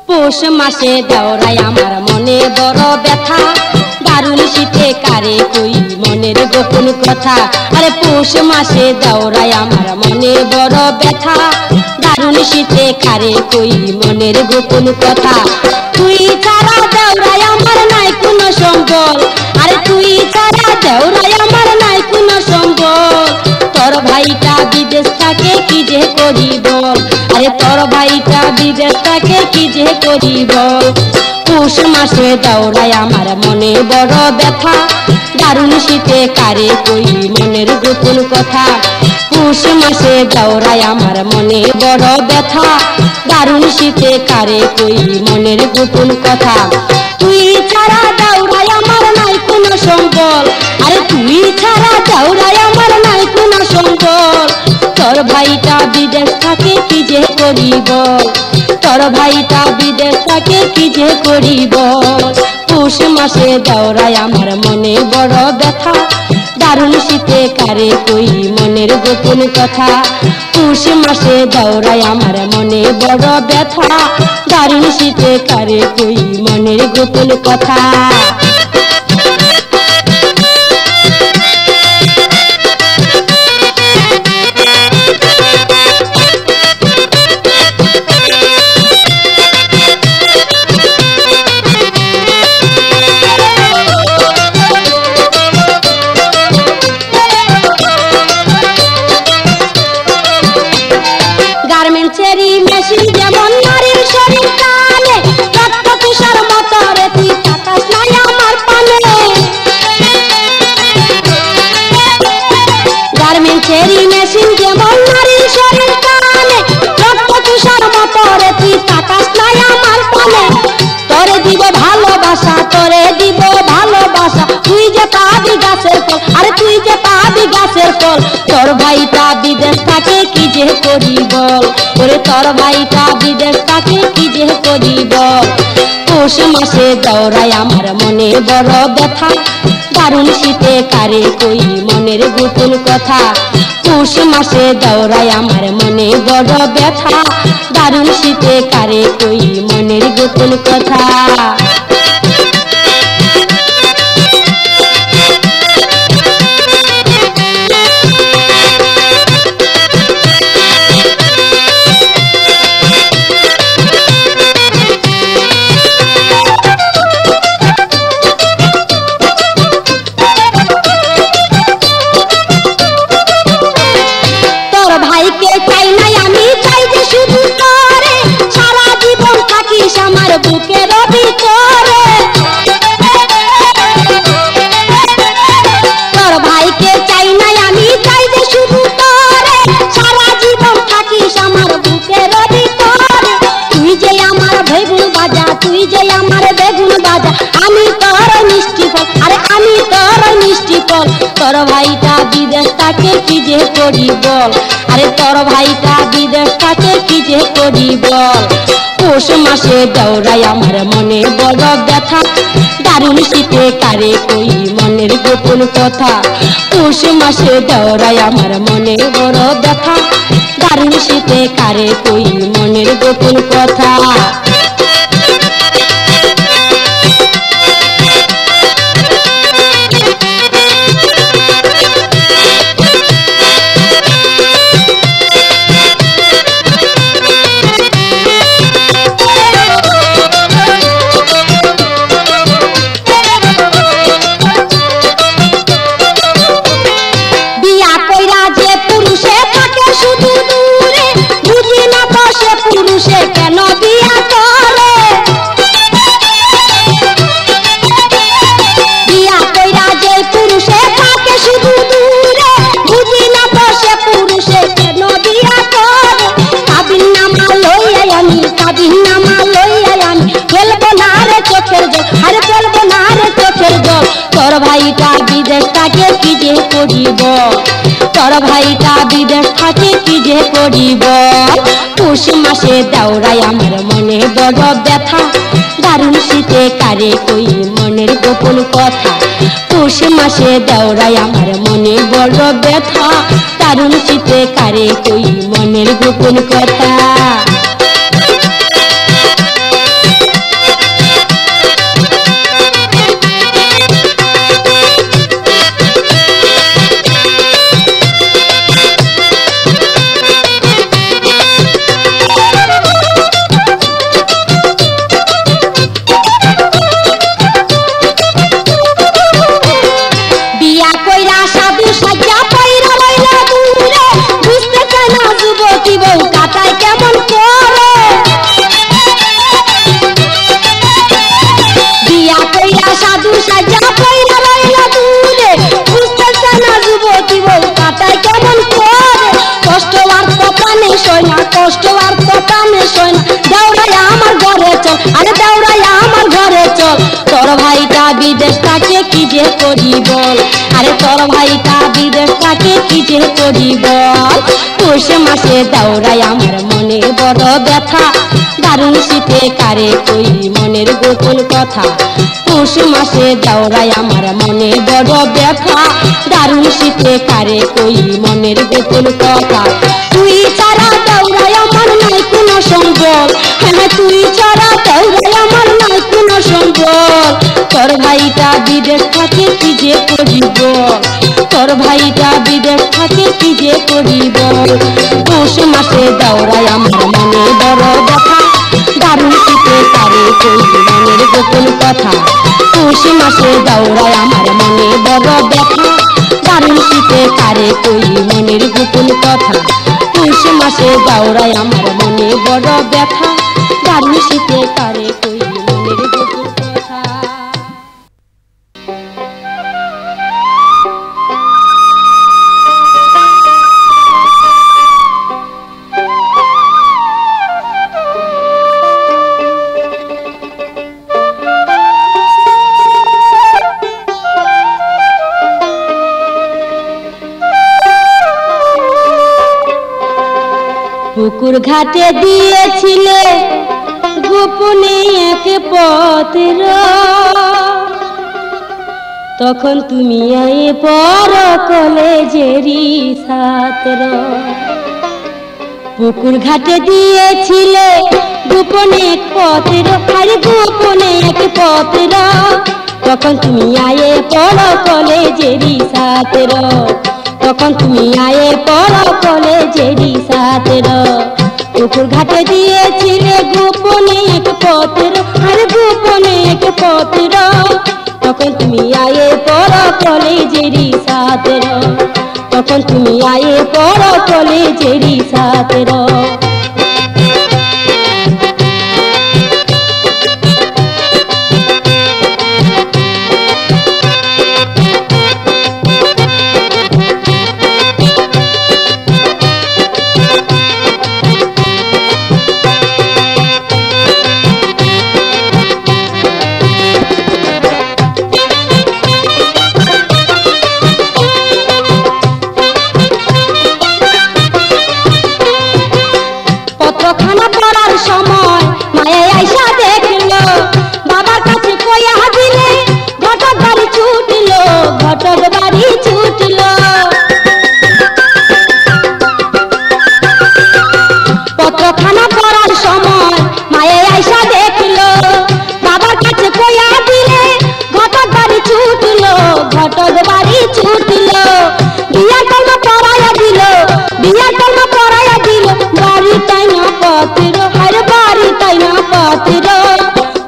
পৌষ মাসে দেওরাই আমার মনে বড় ব্যথা, দারুণ শীতে কারে কই মনের গোপন কথা। আরে পৌষ মাসে দেওরাই আমার মনে বড় ব্যথা, দারুণ শীতে কারে কই মনের গোপন কথা। তুই ছাড়া দেওরাই আমার নাই কোনো সম্বল, আরে তুই ছাড়া দেওরাই আমার নাই কোনো সম্বল। তোর ভাইটা বিদেশ থাকে কি যে করি বল, আরে তোর ভাইটা বিদেশ থাকে কি যে করি বল। পৌষ মাসে দেওরাই আমার মনে বড় ব্যথা, দারুণ শীতে কারে কই মনের গোপন কথা। পৌষ মাসে দেওরাই আমার মনে বড় ব্যথা, দারুণ শীতে কারে কই মনের গোপন কথা। তুই ছাড়া দেওরাই আমার নাই কোনো সম্বল, আরে তুই ছাড়া দেওরাই আমার নাই কোনো সম্বল। তোর ভাইটা বিদেশ থাকে কি যে করি বল, তোর ভাইটা বিদেশ থাকে কি যে করি বল। পৌষ মাসে দেওরাই আমার মনে বড় ব্যথা, দারুণ শীতে কারে কই মনের গোপন কথা। পৌষ মাসে দেওরাই আমার মনে বড় ব্যথা, দারুণ শীতে কারে কই মনের গোপন কথা। গার্মেন্টসেরই মেশিন যেমন নারীর শরীর কানে, রক্ত তুষার মতো রে তুই তাকাস নাই আমার পানে। গার্মেন্টসেরই মেশিন যেমন নারীর শরীর কানে, রক্ত তুষার মতো রে তুই তাকাস নাই আমার পানে। তোরে দিব ভালোবাসা, তোরে দিব ভালোবাসা, তুই যে পাবি গাছের ফল, আরে তুই যে পাবি গাছের ফল। তোর ভাইটা বিদেশ থাকে কি যে করি বল, ওরে তোর ভাইটা বিদেশ থাকে কি যে করি বল। পৌষ মাসে দেওরাই আমার মনে বড় ব্যথা, দারুণ শীতে কারে কই মনের গোপন কথা। পৌষ মাসে দেওরাই আমার মনে বড় ব্যথা, দারুণ শীতে কারে কই মনের গোপন কথা। চাই নাই আমি চাই যে শুধু তোরে, সারা জীবন থাকিস আমার বুকের ভিতরে। তোর ভাইকে চাই নাই আমি চাই যে শুধু তোরে, সারা জীবন থাকিস আমার বুকের ভিতরে। তুই যে আমার বেগুন বাজা, তুই যে আমার বেগুন বাজা, আমি তোর মিষ্টি ফল, আরে আমি তোর মিষ্টি ফল। তোর ভাইটা বিদেশ থাকে কি যে করি বল, আরে তোর ভাইটা বিদেশ থাকে কি যে করি বল। পৌষ মাসে দেওরাই আমার মনে বড় ব্যথা, দারুণ শীতে কারে কই মনের গোপন কথা। পৌষ মাসে দেওরাই আমার মনে বড় ব্যথা, দারুণ শীতে কারে কই মনের গোপন কথা। করিব তোর ভাইটা বিদেশ থাকে কি যে করিব পৌষ মাসে দেওরাই আমার মনে বড় ব্যথা দারুণ শীতে কারে কই মনের গোপন কথা পৌষ মাসে দেওরাই আমার মনে বড় ব্যথা দারুণ শীতে কারে কই মনের গোপন কথা কষ্ট আর কথা নেই না দেওরাই আমার ঘরে চল আরে দেওরাই আমার ঘরে চল তোর ভাইটা বিদেশ থাকে কি যে করি বল আরে তোর ভাইটা বিদেশ থাকে কি যে করি বল পৌষ মাসে দেওরাই আমার মনে বড় ব্যথা দারুণ শীতে কারে কই মনের গোপন কথা পৌষ মাসে দেওরাই আমার মনে বড় ব্যথা দারুণ শীতে কারে কই মনের গোপন কথা তুই ছাড়া দেওরাই আমার নাই কোনো সম্বল হ্যাঁ তুই ছাড়া দেওরাই আমার নাই কোনো সম্বল তোর ভাইটা বিদেশ থাকে কি যে করিব তোর ভাইটা বিদেশ থাকে কি যে করিব পৌষ মাসে দেওরাই আমার মনে বড় ব্যথা দারুণ শীতে কারে কই মনের গোপন কথা পৌষ মাসে দেওরাই আমার মনে বড় ব্যথা দারুণ শীতে কারে কই মনের গোপন কথা পৌষ মাসে দেওরাই আমার মনে বড় ব্যথা দারুণ শীতে কারে কই মনের গোপন কথা পুকুর ঘাটে দিয়েছিলে গোপনে এক পত্র তখন তুমি আয়ে পর কলেজেরই ছাত্র পুকুর ঘাটে দিয়েছিলে গোপনে এক পত্র আরে গোপনে এক পত্র তখন তুমি আয়ে পর কলেজেরই ছাত্র তখন তুমি আয়ে পর কলেজেরই ছাত্র পুকুর ঘাটে দিয়েছিলে গোপনে এক পত্র আরে গোপনে এক পত্র তখন তুমি আয়ে পর কলেজেরই ছাত্র তখন তুমি আয়ে পর কলেজেরই ছাত্র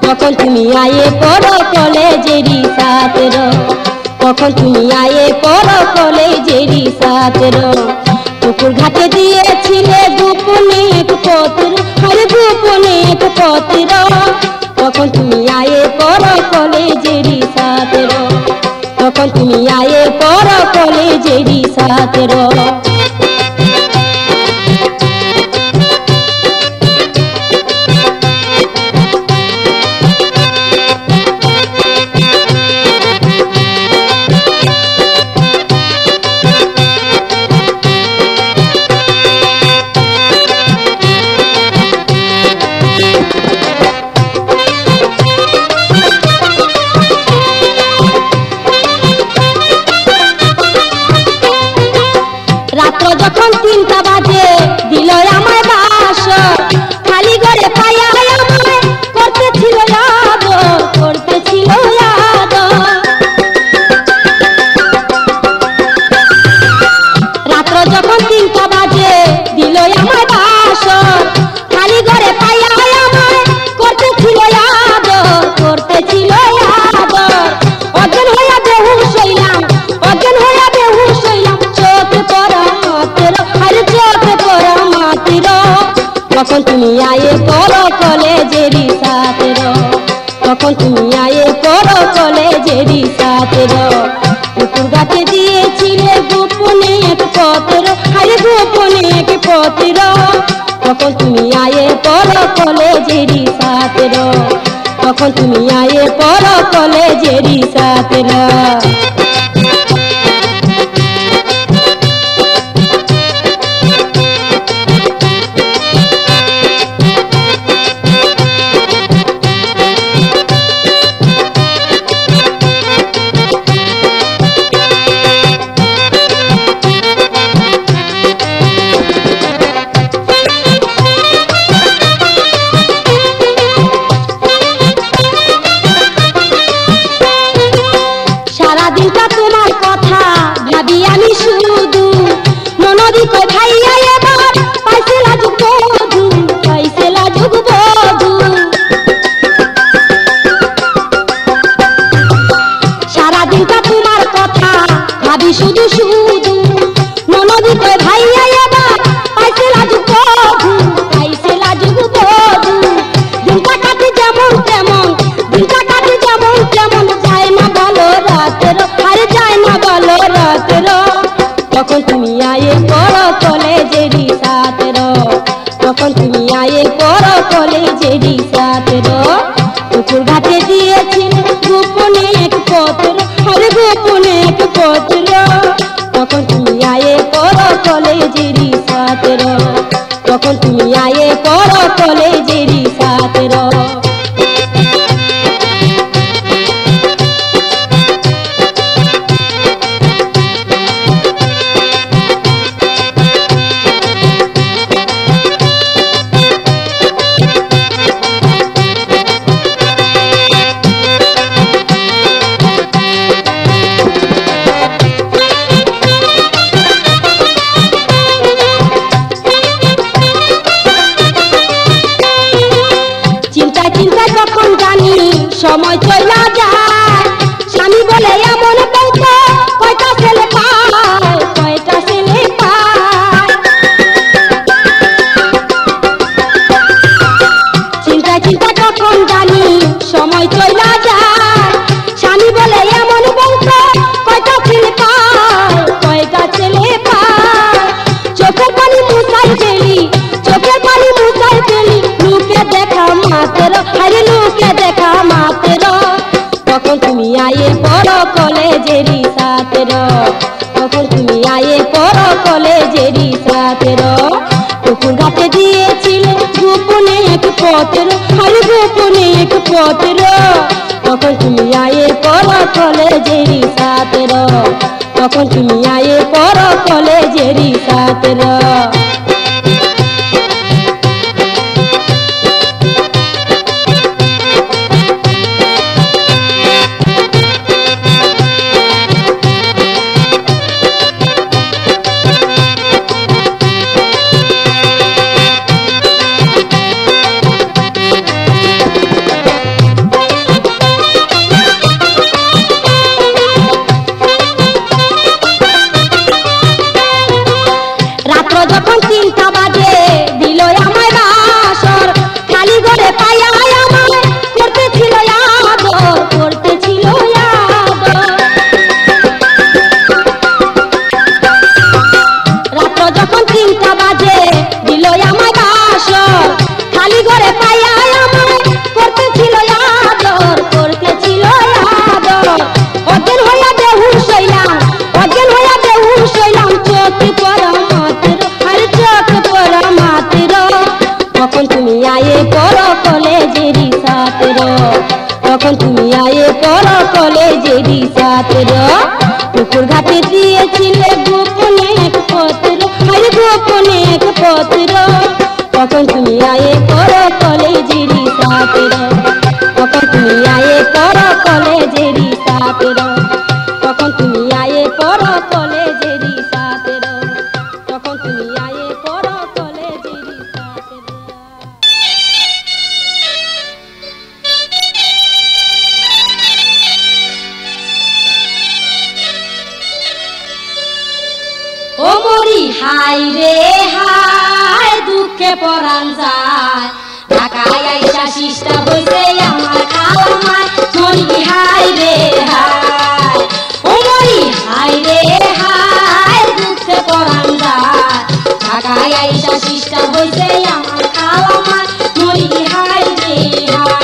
তখন তুমি আয়ে পড় কলেজেরই ছাত্র তখন তুমি আয়ে পড় কলেজেরই ছাত্র পুকুর ঘাটে দিয়েছিলে গোপনে এক পত্র আরে গোপনে এক পত্র তখন তুমি আয়ে পড় কলেজেরই ছাত্র তখন তুমি আয়ে পড় কলেজেরই ছাত্র ঘরে পাইয়া আমায় করতেছিল আদর, করতেছিল আদর। রাত্র যখন 3টা বাজে দিল আমায় বাসর, খালি ঘরে পাইয়া আমায় করতেছিল আদর, করতেছিল আদর। অজ্ঞান হইয়া বেহুশ হইলাম, অজ্ঞান হইয়া বেহুশ হইলাম, চোখে পড়া মাত্র, আরে চোখে পড়া মাত্র তখন তুমি আয়ে পড়ো কলেজেরই ছাত্র, তখন তুমি আয়ে পড়ো কলেজেরই ছাত্র। পুকুর ঘাটে দিয়েছিলে গোপনে এক পত্র, আরে গোপনে এক পত্র তখন তুমি আয়ে পড়ো কলেজেরই ছাত্র, তখন তুমি আয়ে পড়ো কলেজেরই ছাত্র। সারাদিনটা তোমার কথা ভাবি আমি শুধু, ননদি কই ভাইয়া এবার পাইছে লাজুক বধূ, পাইছে লাজুক বধূ। সারাদিনটা তোমার কথা ভাবি শুধু শুধু, ননদি কই ভাইয়া এবার পাইছে লাজুক বধূ, পাইছে লাজুক বধূ। দিনটা কাটে যেমন তেমন, দিনটা কাটে যেমন তেমন, যায় না বলো রাতের, আরে যায় না বলো রাতের তখন তুমি আয়ে পড়ো কলেজেরই ছাত্র, তখন তুমি আয়ে পড়ো কলেজেরই ছাত্র। পুকুর ঘাটে দিয়েছিলে গোপনে এক পত্র, আরে গোপনে এক পত্র তখন তুমি আয়ে পড়ো কলেজেরই ছাত্র, তখন তুমি আয়ে পড়ো কলেজেরই ছাত্র। যখন জানি সময় চলা যায়, স্বামী বলে এমন বউতো কয়টা ছেলে পায়, কয়টা ছেলে পায়। চিন্তা চিন্তা যখন জানি সময় চলা যায়, স্বামী বলে এমন বউতো কয়টা ছেলে পায়, কয়টা ছেলে পায়। চোখের পানি মুছাই ফেলি, চোখের পানি মুছাই ফেলি, লোকে দেখা মাত্র, আরে লোকে দেখা মাত্র তখন তুমি আয়ে পড়ো কলেজেরই ছাত্র, তখন তুমি আয়ে পড়ো কলেজেরই ছাত্র। পুকুর ঘাটে দিয়েছিলে গোপনে এক পত্র, আরে গোপনে এক পত্র তখন তুমি আয়ে পড়ো কলেজেরই ছাত্র, তখন তুমি আয়ে পড়ো কলেজেরই ছাত্র। যখন 3টা বাজে দিল আমায় বাসর, খালি ঘরে পাইয়া আমায় করতেছিল আদর, করতেছিল আদর। রাত্র যখন 3টা বাজে দিল আমায় বাসর, খালি ঘরে পাইয়া আমায় করতেছিল আদর, করতেছিল আদর। অজ্ঞান হইয়া বেহুশ হইলাম, অজ্ঞান হইয়া বেহুশ হইলাম, চোখে পড়া মাত্র, আরে চোখে পড়া মাত্র তখন তুমি আয়ে পড়ো কলেজেরই ছাত্র, তখন তুমি আয়ে পড়ো কলেজেরই ছাত্র। পুকুর ঘাটে দিয়েছিলে গোপনে এক পত্র, আরে গোপনে এক পত্র তখন তুমি আয়ে পড়ো হাই রে হাই দুঃখে পরাণ যায় ঢাকায় আইসা শিষ্টা হইছে আমার খালামায় মরি হাই রে হাই ও মরি হাই রে হাই দুঃখে পরাণ যায় ঢাকায় আইসা শিষ্টা হইছে আমার খালামায় মরি হাই রে হাই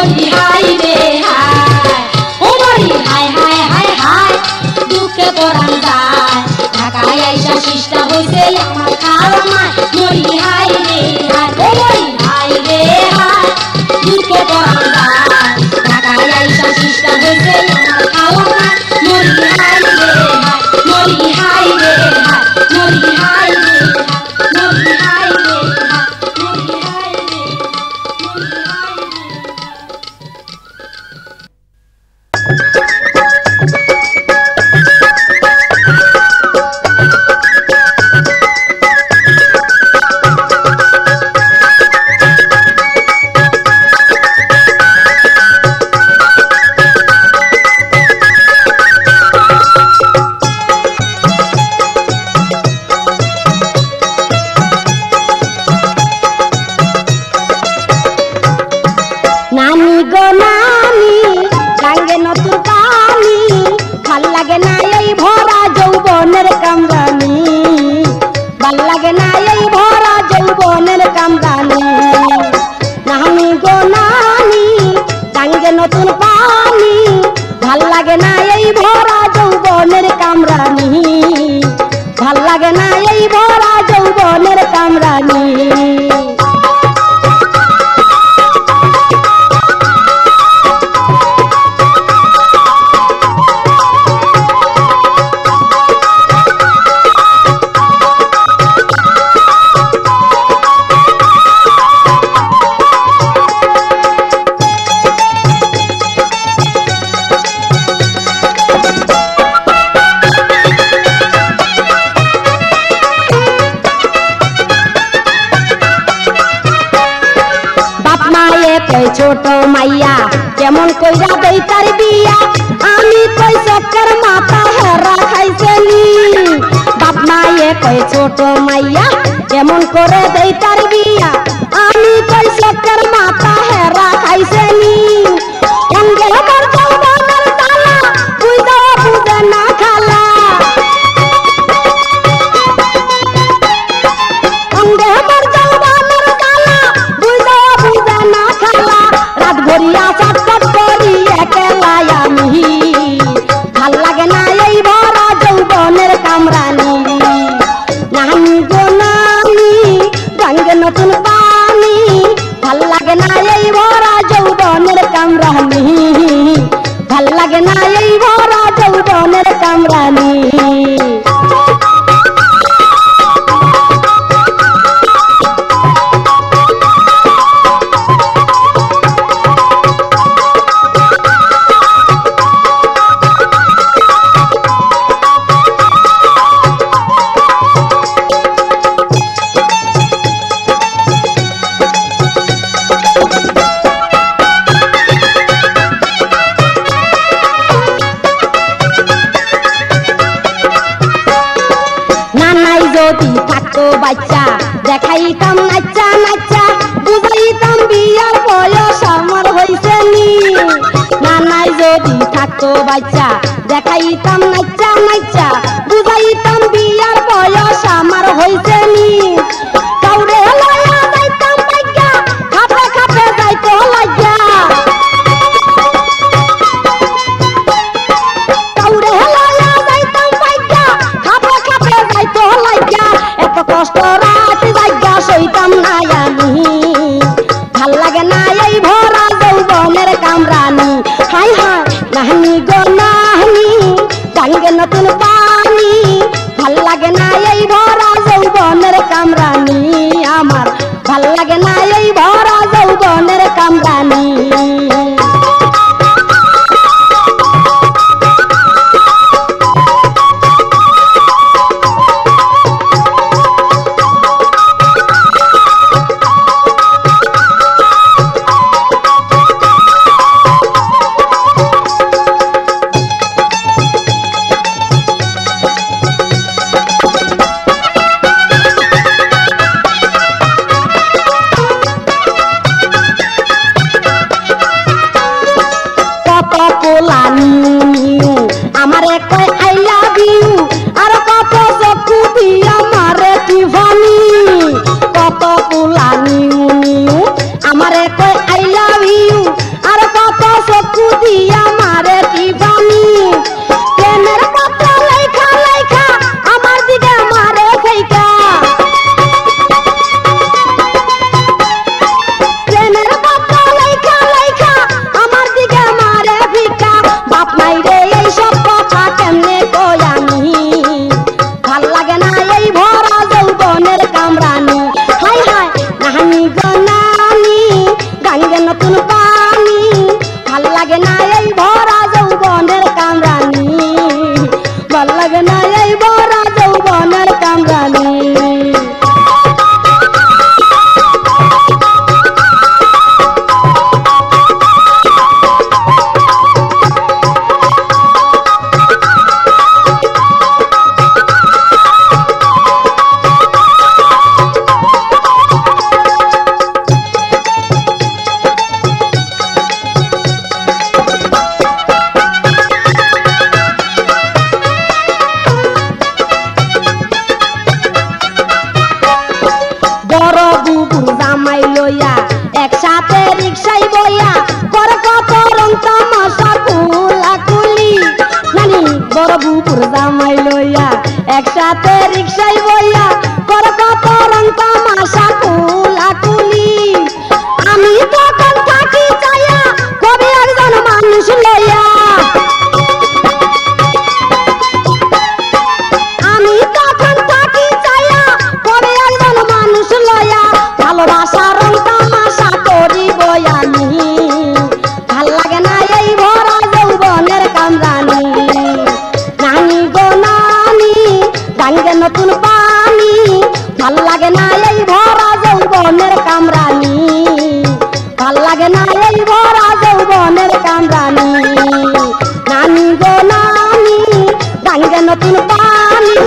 মরি হাই রে হাই ও মরি হাই হাই হাই হাই দুঃখে পরাণ যায় ঢাকায় আইসা শিষ্টা হইছে আমার খালা মায় মরি হাই রে হাই ও মরি হাই রে হাই দুঃখে পরাণ যায় ঢাকায় আইসা শিষ্টা হইছে আমার খালা মায় মরি হাই রে হাই মরি হাই রে হাই মরি হাই রে হাই মরি হাই রে হাই মরি হাই রে নানি গো নানি গাঙ্গে নতুন পানি ভাল লাগে না এই ভরা যৌবনের কামরানি ভাল লাগে না এই ভরা যৌবনের কামরানি নানি গো নানি গাঙ্গে নতুন পানি ভাল লাগে না এই ভরা যৌবনের কামরানি ভাল লাগে না এই ভরা যৌবনের কামরানি ছোট মাইয়া কেমন কইরা দেই তার বিয়া আমি কই চক্কর মাথা হেরা খাইছেনি বাপ মায়ে কই ছোট মাইয়া কেমন করে দেই তার বিয়া আমি কই চক্কর মাথা হেরা খাইছেনি অঙ্গে আমার যৌবনের তালা বুঝা বুঝে না খালা অঙ্গে আমার যৌবনের তালা বুঝা বুঝে না খালা রাত ভরিয়া চটপট করি একলাই আমি ভাল লাগে না এই ভরা যৌবনের কামরানি নানি গো নানি গাঙ্গে নতুন পানি ভাল লাগে না এই ভরা যৌবনের কামরানি ভাল লাগে না এই ভরা যৌবনের কামরানি যদি থাকতো বাচ্চা দেখাইতাম নাচা নাচা বুঝাইতাম বিয়ার বয়স আমার হইছে নি নানাই যদি থাকতো বাচ্চা দেখাইতাম নাচা নাচা বুঝাইতাম বিয়ার বয়স আমার হইছে নি কাউরে লয়া যাইতাম বাইগা খাপে খাপে যাইতো লাগা কাউরে লয়া যাইতাম বাইগা খাপে খাপে যাইতো লাগা এত কষ্ট রাত জায়গা সইতাম না আমি ভাল লাগে না এই ভরা যৌবনের কামরানি হাই হাই নানি গো নানি গাঙ্গে নতুন পানি ভাল লাগে না এই ভরা যৌবনের কামরানি আমার ভাল লাগে না এই ভরা যৌবনের কামরানি আমারে কই আই লাভ ইউ আর এই ভরা যৌবনের কামরানি, ভাল লাগে না এই ভরা যৌবনের কামরানি। একসাথে রিক্সায় বইয়া করে কত রং তামাশা কুলাকুলি, নানি বড় বুপুর জামাই লইয়া একসাথে রিক্সায় বইয়া করে কত রং তামাশা কুলাকুলি। আমি তখন থাকি চাইয়া কবি একজন মানুষ লইয়া, আমি তখন থাকি চাইয়া কবি একজন মানুষ লইয়া, ভালোবাসা রং তামাশা করিব আমি, ভাল লাগে না এই ভরা যৌবনের কামরানি। নানি গো নানি গাঙ্গে নতুন পানি, ভাল লাগে না এই ভরা যৌবনের কামরানি, ভাল লাগে না এই ভরা যৌবনের কামরানি। নানি গো নানি গাঙ্গে নতুন পানি,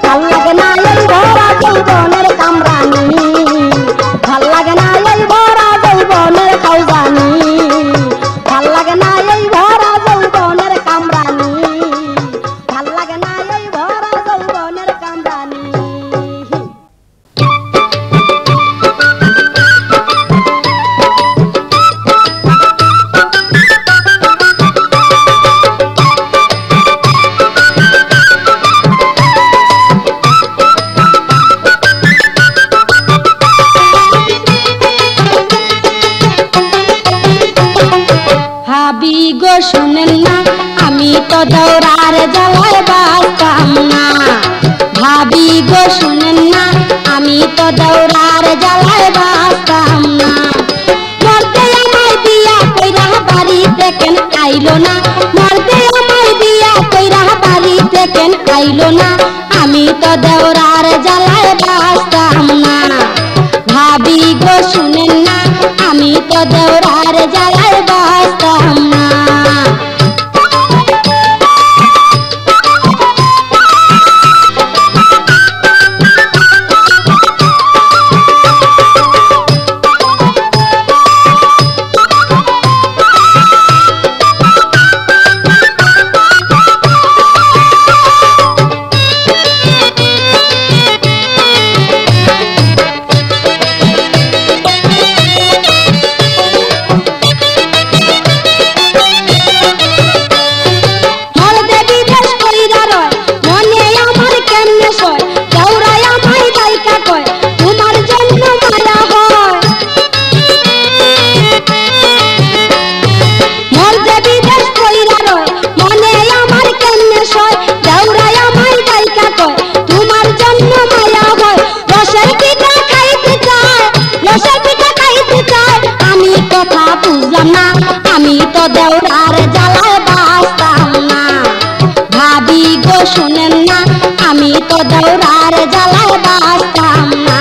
ভাল লাগে না এই ভরা যৌবনের কামরানি, ভাল লাগে না এই ভরা যৌবনের খাওজানি, ভাল লাগে না এই ভরা যৌবনের কামরানি, ভাল লাগে না এই ভরা যৌবনের কামরানি। ভাবি গো শুনেন না আমি তো দৌড়ার জ্বালায় বাঁচতাম না, ভাবি গো শুনেন না আমি তো দৌড়ার জ্বালায় বাঁচতাম না। মরতে আমায় বিয়া কইরা বাড়িতে কেন আইলো না, মরতে আমায় বিয়া কইরা বাড়িতে কেন আইলো না, আমি তো দৌড়ার জ্বালায় বাঁচতাম না। ভাবি গো শুনেন না আমি তো দৌড়ার জ্বালায় বাঁচতাম না। আমি তো দেওরার জ্বালায় বাঁচতাম না, ভাবি গো শুনেন না আমি তো দেওরার জ্বালায় বাঁচতাম না।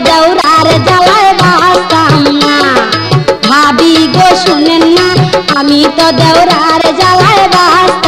দেওরার জ্বালায় বাঁচতাম না, ভাবি গো শুনেন না আমি তো দেওরার জ্বালায় বাঁচতাম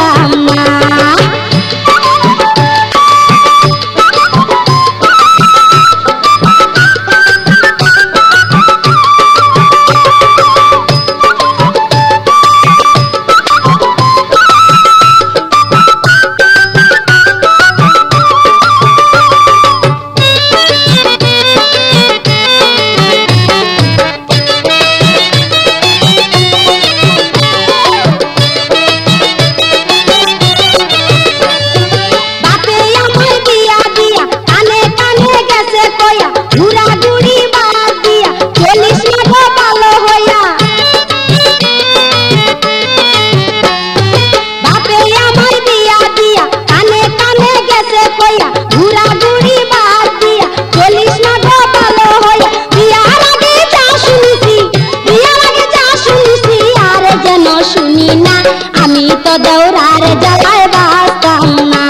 দেওরারে জ্বালায় বাঁচতাম না।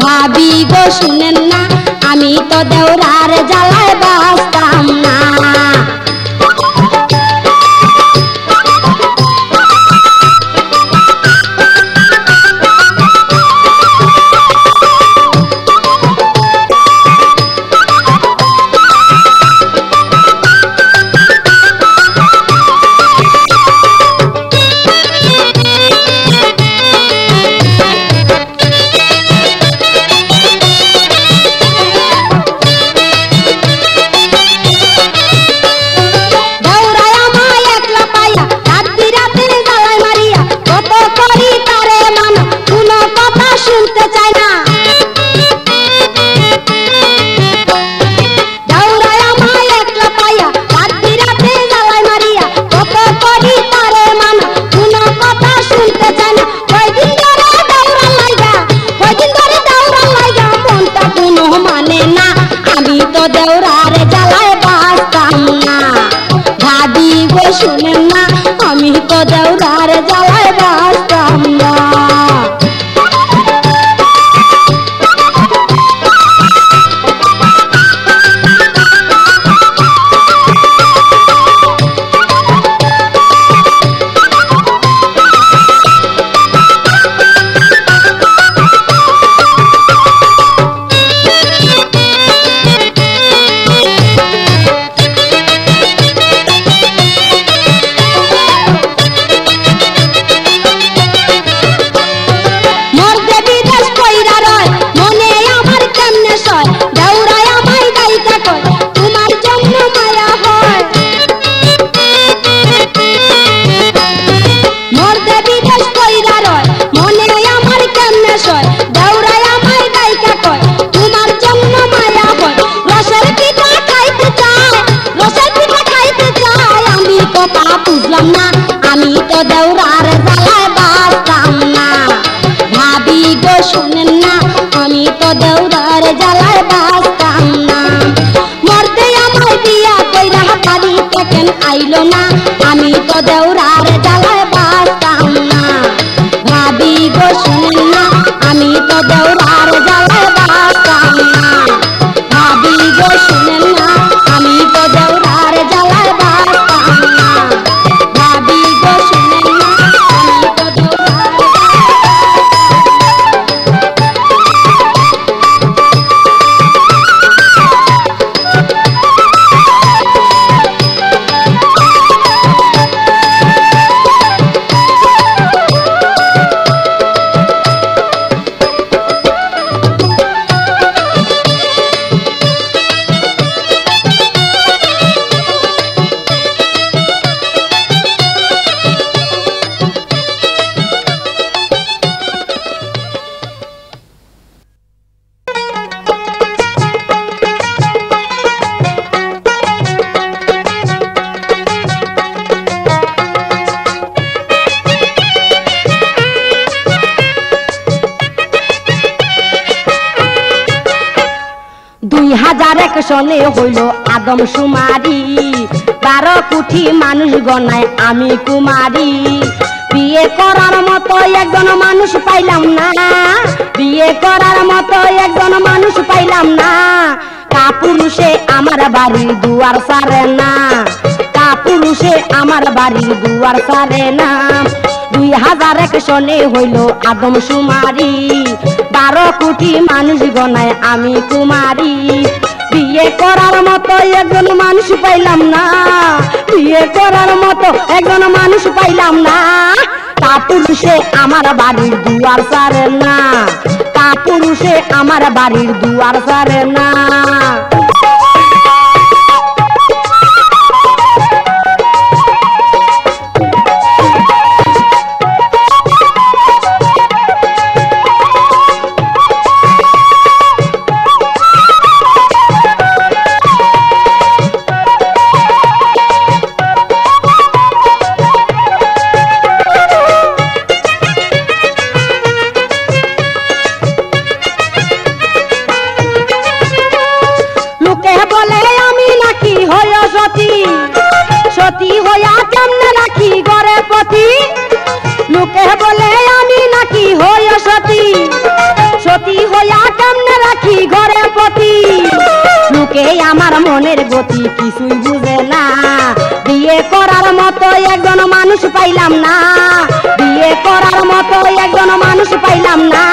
ভাবি গো শুনেন না, আমি তো দেওরারে জ্বালায় বাঁচতাম না। দেওরারে জ্বালায় বাঁচতাম না। ভাবি গো শুনেন না, আমি তো দেওরারে জ্বালায় বাঁচতাম না। বুঝলাম না, আমি তো দেওরারে জ্বালায় বাঁচতাম না। ভাবি গো শুনেন না, আমি তো দেওরারে জ্বালায় বাঁচতাম না। মরতে আমায় বিয়া কইরা বাড়িতে কেন আইলো না, আমি তো দেওরারে জ্বালায় বাঁচতাম না। ভাবি গো শুনেন না, আমি তো দেওরারে জ্বালায় বাঁচতাম না। ভাবি গো শুনেন না, আমি তো দেওরারে জ্বালায় বাঁচতাম না। ভাবি গো শুনেন না, আমি তো দেওরারে সনে হইল আদম সুমারি, 12 কোটি মানুষ গনায় আমি কুমারী। বিয়ে করার মতো একজন মানুষ পাইলাম না, বিয়ে করার মতো একজন মানুষ পাইলাম না। কাপুরুষে আমার বাড়ির দুয়ার সারে না, কাপুরুষে আমার বাড়ির দুয়ার সারে না। 2001 সনে হইল আদম সুমারি, 12 কোটি মানুষ গনায় আমি কুমারী। বিয়ে করার মতো একজন মানুষ পাইলাম না, বিয়ে করার মতো একজন মানুষ পাইলাম না। কাপুরুষে আমার বাড়ির দুয়ার সারে না, কাপুরুষে আমার বাড়ির দুয়ার সারে না। মনের গতি কিছুই বুঝে না বিয়ে করার মতো একজন মানুষ পাইলাম না বিয়ে করার মতো একজন মানুষ পাইলাম না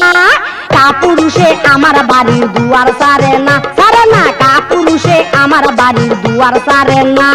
কাপুরুষে আমার বাড়ির দুয়ার সারে না কাপুরুষে আমার বাড়ির দুয়ার সারে না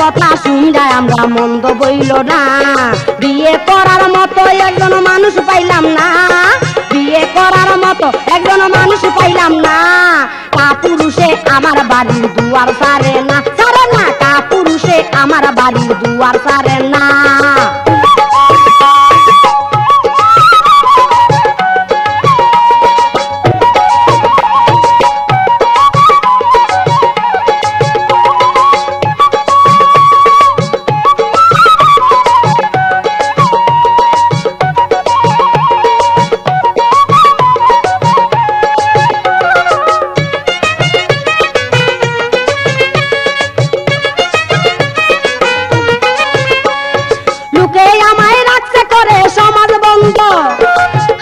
কথা শুনরা আমরা মন্দ বইল না বিয়ে করার মতো একজন মানুষ পাইলাম না বিয়ে করার মতো একজন মানুষ পাইলাম না কাপুরুষে আমার বাড়ির দুয়ার সারে না কাপুরুষে আমার বাড়ির দুয়ার সারে না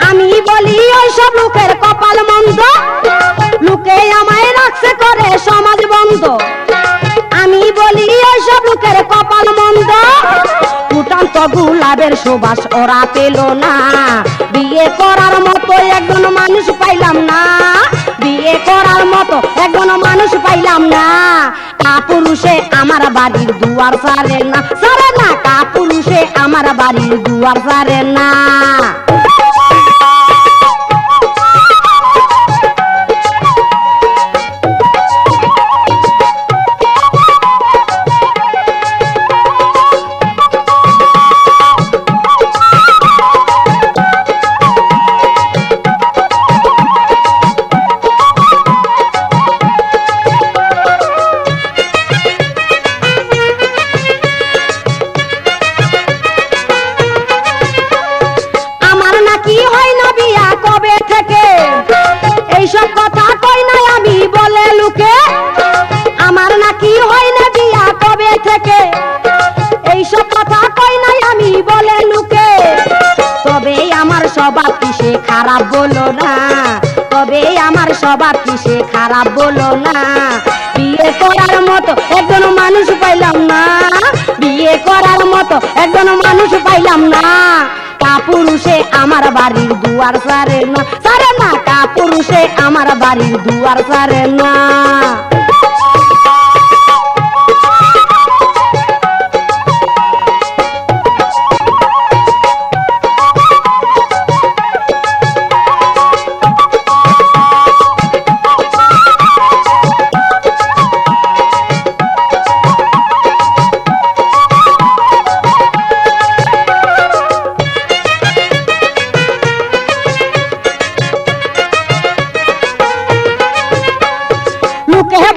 আমি বলি ওই সব লোকের কপাল মন্দ লোকে আমায় রাখছে করে সমাজ বন্ধ আমি বলি ওই সব লোকের কপাল মন্দ ফুটন্ত গোলাপের সুবাস ওরা পেল না বিয়ে করার মতো একজন মানুষ পাইলাম না বিয়ে করার মতো একজন মানুষ পাইলাম না কাপুরুষে আমার বাড়ির দুয়ার সারে না কাপুরুষে আমার বাড়ির দুয়ার সারে না এইসব কথা কই না আমি বলে লুকে আমার নাকি হয় না বিয়া কবে থেকে এইসব কথা কই না আমি বলে লুকে তবে আমার স্বভাব কিসে খারাপ বলো না তবে আমার স্বভাব কিসে খারাপ বলো না বিয়ে করার মতো একজন মানুষ পাইলাম না বিয়ে করার মতো একজন মানুষ পাইলাম না কাপুরুষে আমার বাড়ির দুয়ার সারে না কাপুরুষে আমার বাড়ির দুয়ার সারে না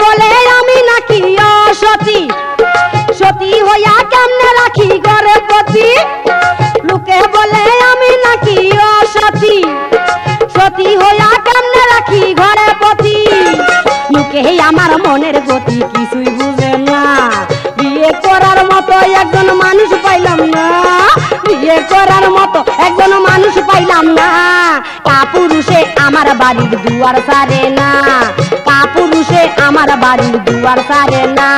বলে আমি নাকি অসতী সতী হইয়া কেমনে রাখি ঘরে পতি লোকে বলে আমি নাকি অসতী সতী হইয়া কেমনে রাখি ঘরে পতি লোকে আমার মনের গতি কিছুই বুঝে না বিয়ে করার মতো একজন মানুষ পাইলাম না বিয়ে করার মতো একজন মানুষ পাইলাম না কাপুরুষে আমার বাড়ির দুয়ার সারে না কাপুরুষে আমার বাড়ির দুয়ার সারে না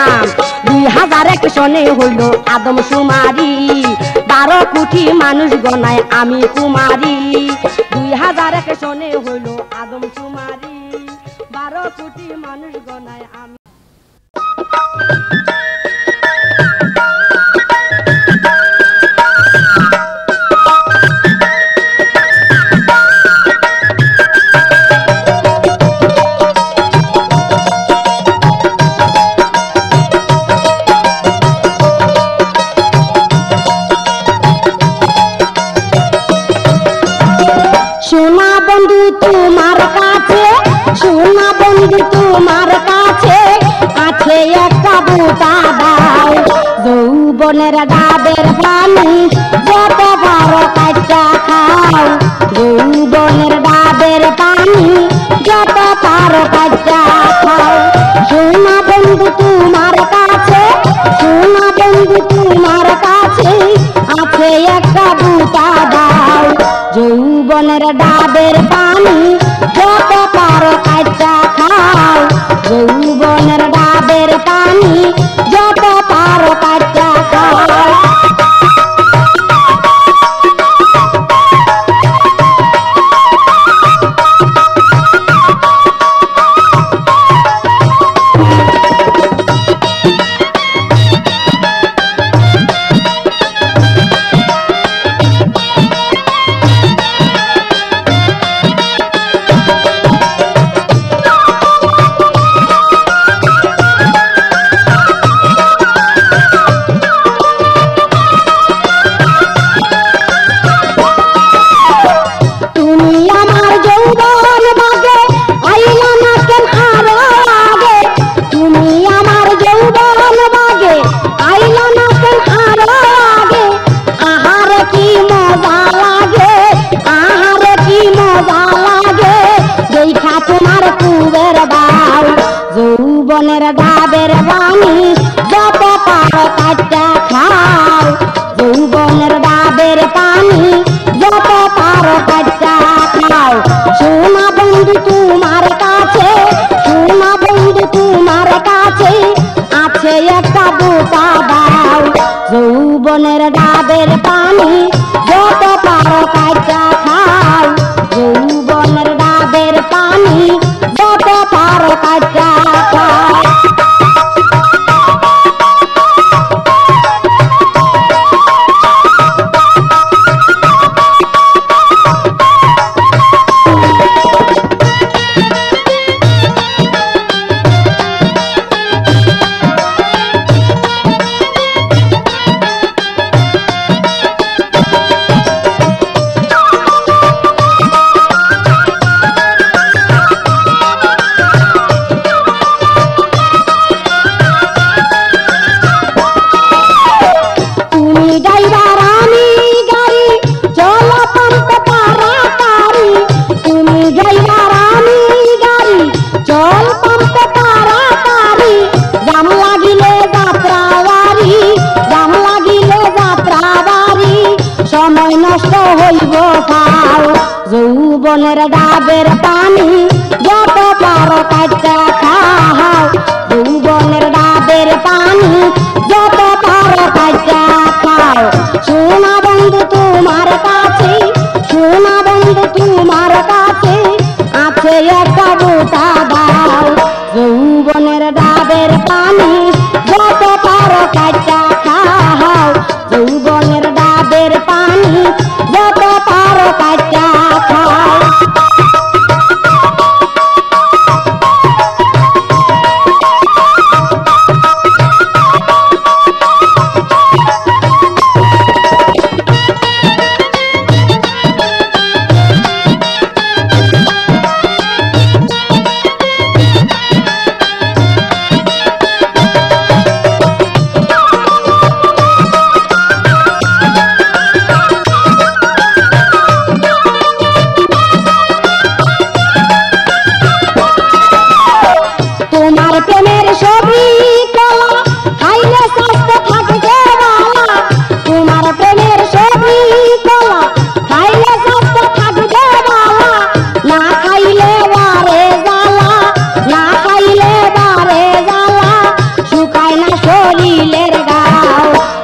2001 সনে হইল আদম সুমারি 12 কোটি মানুষ গনায় আমি কুমারী 2001 সনে হইল আদম সুমারি 12 কোটি মানুষ গনায় আমি সোনা বন্ধু তোমার কাছে, সোনা বন্ধু তোমার কাছে আছে একটা বুটা দাও। যৌবনের ডাবের পানি যত পারো কাটটা খাও, যৌবনের ডাবের পানি যত পারো কাটটা খাও। সোনা বন্ধু তোমার কাছে, সোনা বন্ধু তোমার কাছে আছে একটা বুটা দাও। যৌবনের ডাবের পানি যত পারো কাটটা খাও, যৌবনের ডাবের পানি যত পারো কাটটা খাও। যৌবনের ডাবের পানি যত পারো কাটটা খাও, যৌবনের ডাবের পানি যত পারো কাটটা খাও। সোনা বন্ধু তোমার কাছে, সোনা বন্ধু তোমার কাছে আছে একটা বুটা দাও। যৌবনের ডাবের পানি যত পারো কাটটা খাও, যৌবনের ডাবের পানি যত পারো কাটটা খাও। সময় নষ্ট হইব খাও, যৌবনের ডাবের পানি যত পারো কাটটা খাও, যৌবনের ডাবের পানি যত পারো কাটটা খাও। সোনা বন্ধু তোমার কাছে, সোনা বন্ধু তোমার কাছে আছে একটা বুটা দাও। যৌবনের ডাবের পানি যত পারো কাটটা খাও, যৌবনের ডাবের পানি যত পারো কাটটা খাও।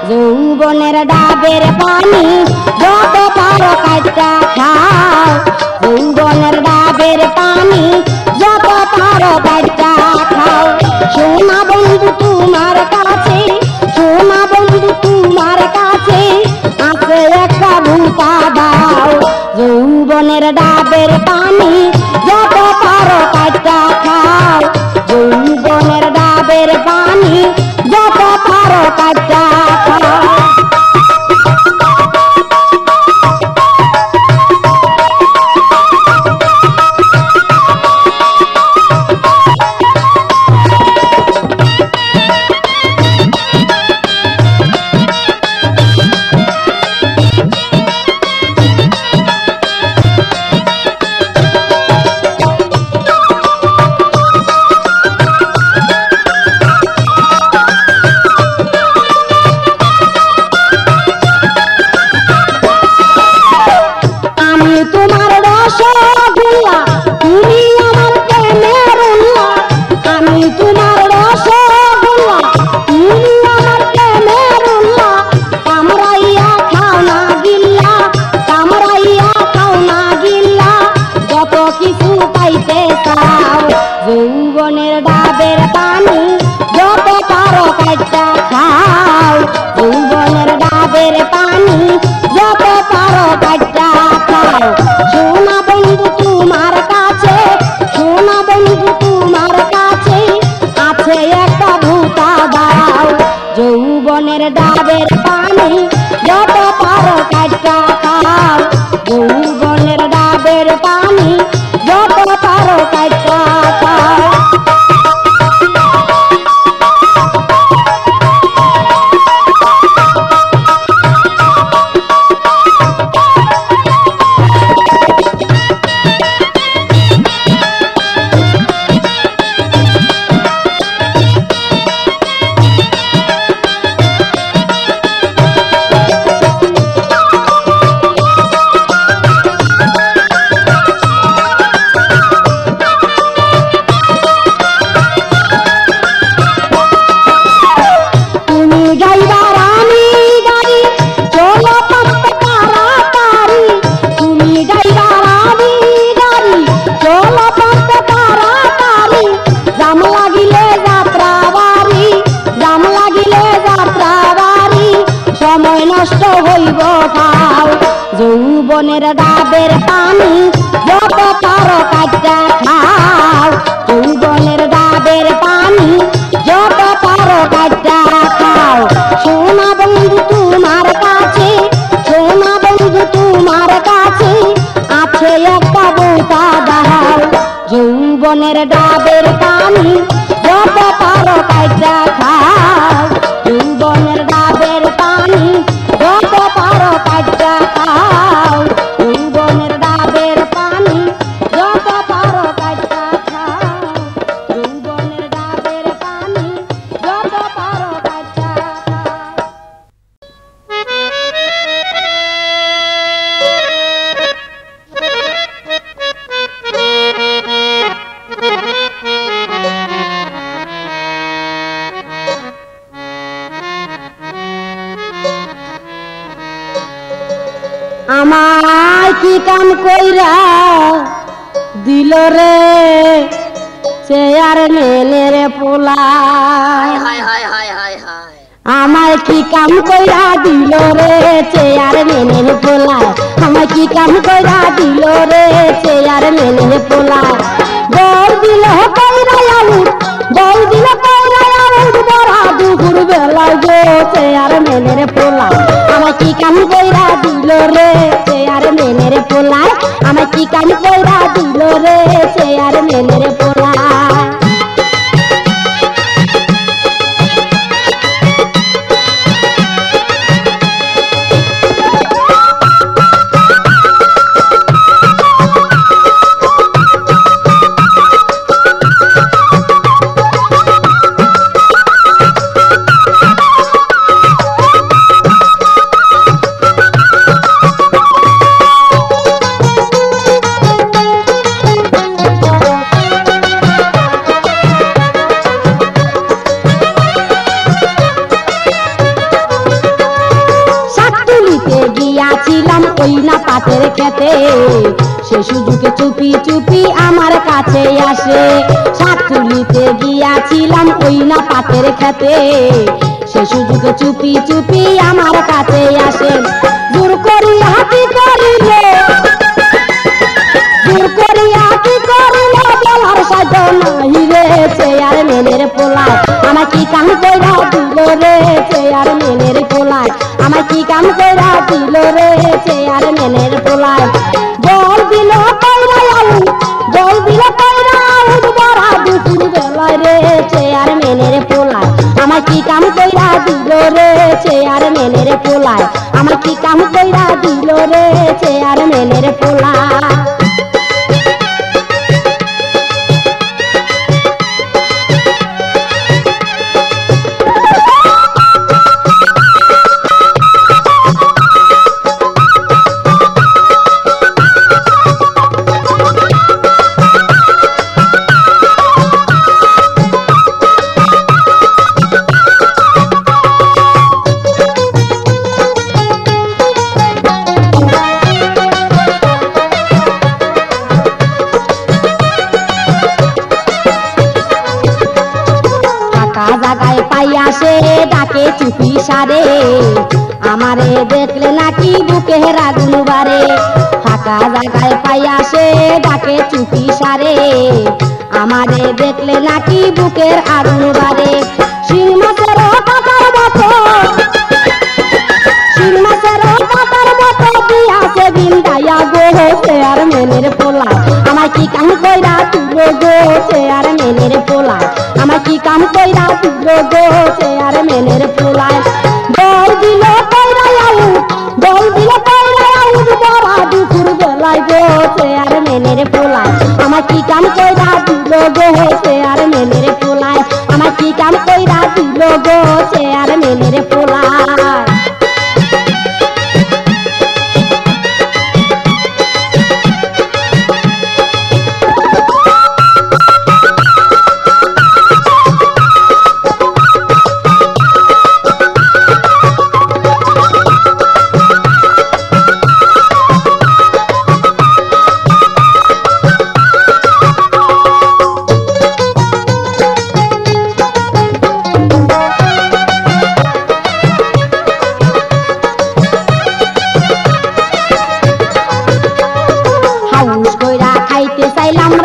যৌবনের ডাবের পানি যত পারো কাটটা খাও, যৌবনের ডাবের পানি যত পারো কাটটা খাও। সোনা বন্ধু তোমার কাছে, সোনা বন্ধু তোমার কাছে আছে একটা বুটা দাও। যৌবনের ডাবের পানি যত পারো কাটটা খাও, যৌবনের ডাবের পানি যত পারো কাটটা খাও। কইরা দিল রে চেয়ার মেনের পোলা আমায় কি কাম কইরা দিল রে চেয়ার মেনের পোলা আমায় কি কাম কইরা দিল রে চেয়ার মেনের পোলা বল দিল কইরা আউট বল দিল কইরা আউট বড়া দুপুর বেলা গো চেয়ার মেনের পোলা আমায় কি কাম কইরা দিল রে চেয়ার মেনের পোলা আমায় কি কাম কইরা দিল রে চেয়ার মেনের পোলা গিয়াছিলাম ওই না পাটের খেতে সে সুযোগে চুপি চুপি আমার কাছে আসে শাক তুলিতে গিয়াছিলাম ওই না পাটের খেতে সে সুযোগে চুপি চুপি আমার কাছে আসে জোর করিয়া কি করিলে জোর করিয়া কি করিলে বলার সাধ্য নাই রে চেয়ার মেনের পোলা আমার কি কাম কইরা দিল রে চেয়ার মেনের পোলা আমার কি কাম কইরা দিল রে চেয়ার মেনের পোলা বল দিল কইরা আউট বল দিল কইরা আউট বড়া দুপুর বেলায় রে চেয়ার মেনের পোলা আমার কি কাম কইরা দিল রে চেয়ার মেনের পোলা আমার কি কাম কইরা দিল রে চেয়ার মেনের পোলা জায়গায় পাইয়া সে ডাকে চুপি সারে আমারে দেখলে নাকি বুকে আগুন বারে ফাঁকা জায়গায় পাইয়া সে ডাকে চুপি সারে আমারে দেখলে নাকি বুকের আগুন বারে শিং মাছের কাটার মতো শিং মাছের কাটার মতো দিয়াছে বিন্দাইয়া গো চেয়ার মেনের পোলা আমার কি কাম কইরা তুলো গো চেয়ার মেনের পোলা আমার কি কাম কইরা দিল গো চেয়ার মেনের পোলা বল দিল কইরা আউট বল দিল কইরা আউট বড়া দুপুর বেলায় গো চেয়ার মেনের পোলা আমার কি কাম কইরা দিল গো চেয়ার মেনের পোলা আমার কি কাম কইরা দিল গো চেয়ার মেনের পোলা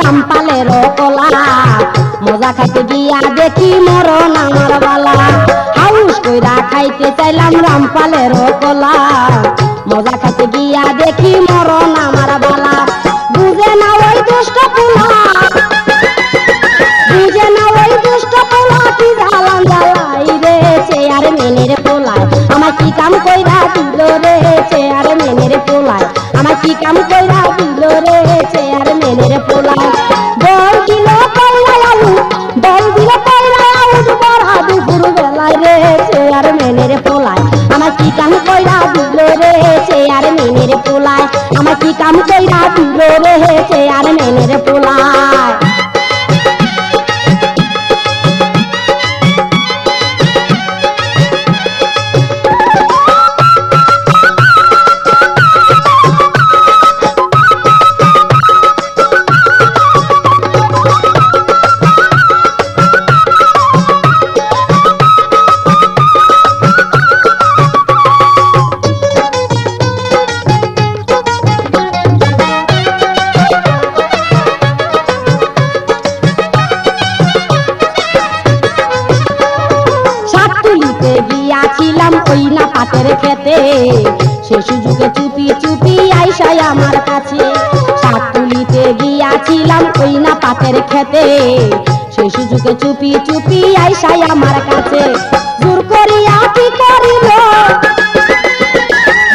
রামপালের কলা মজা খাইতে গিয়া দেখি মরণ আমার বালা হাউস কইরা খাইতে চাইলাম রামপালের কলা মজা খাইতে গিয়া দেখি মরণ আমার বালা বুঝে না ওই দুষ্ট পোলা বুঝে না ওই দুষ্ট পোলা কি জ্বালান জ্বালাই রে চেয়ার মেনের পোলায় আমার কি কাম কইরা দিল রে চেয়ার মেনের পোলায় আমার কি কাম কইরা দিল রে চেয়ার মেনের পোলায় বল দিল কইরা আউট বল দিল কইরা আউট বড়া দুপুর বেলায় রে চেয়ার মেনের পোলায় আমার কি কাম কইরা দিল রে চেয়ার মেনের পোলায় আমার কি কাম কইরা দিল রে চেয়ার মেনের পোলায় পাটের খেতে সে সুযোগে চুপি চুপি আইসাই আমার কাছে শাক তুলিতে গিয়াছিলাম ওই না পাটের খেতে সে সুযোগে চুপি চুপি আইসাই আমার কাছে জোর করিয়া কি করিল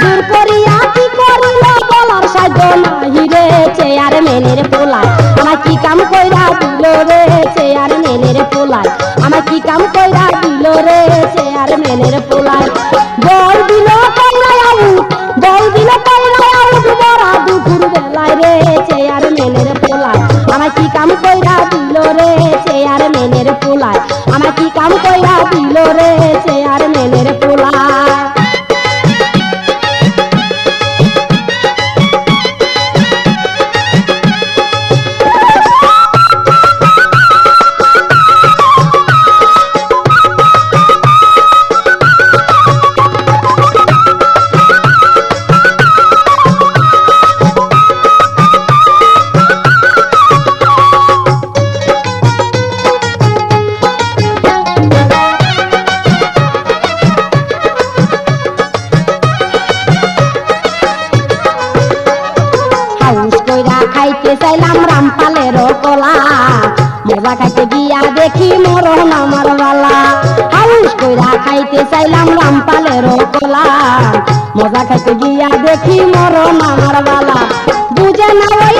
জোর করিয়া কি করিল বলার সাধ্য নাহি রে চেয়ার মেনের পোলায় আমার কি কাম কইরা দিল রে চেয়ার মেনের পোলায় আমার কি কাম কইরা দিল রে চেয়ার মেনের পোলায় বল দিল কইরা আউট বল দিল কইরা আউট বড়া দুপুর বেলায় রে চেয়ার মেনের পোলায় আমার কি কাম কইরা দিল রে চেয়ার মেনের পোলায় আমার কি কাম কইরা দিল রে চেয়ার মেনের পোলায় খাইতে চাইলাম রামপালের কলা মজা খাইতে গিয়া দেখি মরণ আমার বালা হাউস কইরা খাইতে চাইলাম রামপালের কলা মজা খাইতে গিয়া দেখি মরণ আমার বালা বুঝে না ওই